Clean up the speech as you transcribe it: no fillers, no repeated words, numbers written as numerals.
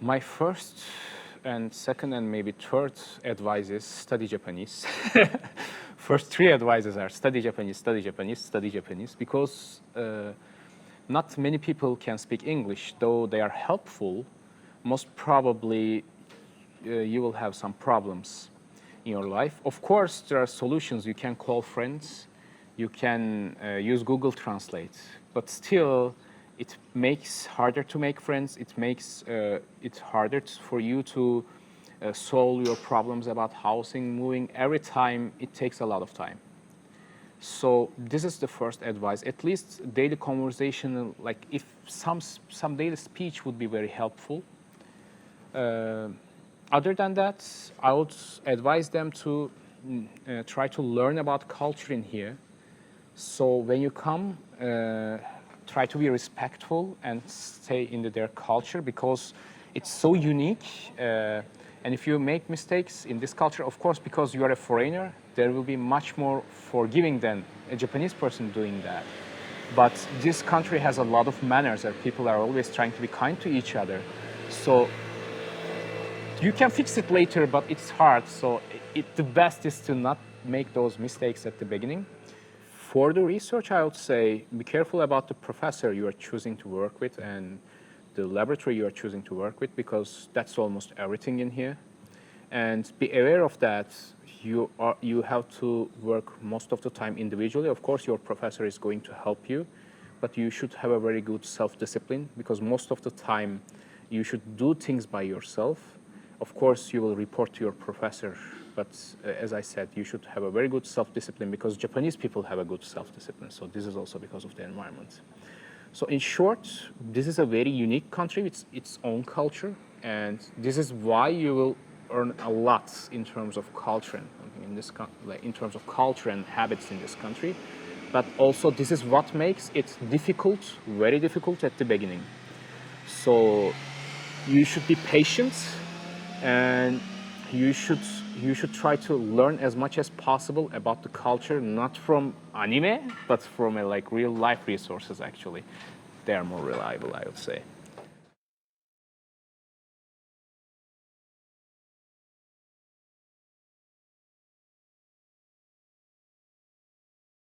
My first and second and maybe third advice is study Japanese. First three advices are study Japanese, study Japanese, study Japanese, because not many people can speak English, though they are helpful. Most probably you will have some problems in your life. Of course, there are solutions. You can call friends, you can use Google Translate, but still it makes harder to make friends. It makes it harder for you to solve your problems about housing, moving. Every time, it takes a lot of time. So this is the first advice. At least daily conversation, like if some daily speech would be very helpful. Other than that, I would advise them to try to learn about culture in here. So when you come, try to be respectful and stay in their culture, because it's so unique. And if you make mistakes in this culture, of course, because you are a foreigner, there will be much more forgiving than a Japanese person doing that. But this country has a lot of manners, and people are always trying to be kind to each other. So you can fix it later, but it's hard. So the best is to not make those mistakes at the beginning. For the research, I would say be careful about the professor you are choosing to work with and the laboratory you are choosing to work with, because that's almost everything in here. And be aware of that. You have to work most of the time individually. Of course, your professor is going to help you, but you should have a very good self-discipline, because most of the time you should do things by yourself. Of course, you will report to your professor, but as I said, you should have a very good self-discipline, because Japanese people have a good self-discipline. So this is also because of the environment. So in short, this is a very unique country with its own culture, and this is why you will earn a lot in terms of culture in terms of culture and habits in this country. But also, this is what makes it difficult, very difficult at the beginning. So you should be patient, and you should try to learn as much as possible about the culture, not from anime, but from like real life resources. Actually, they are more reliable, I would say.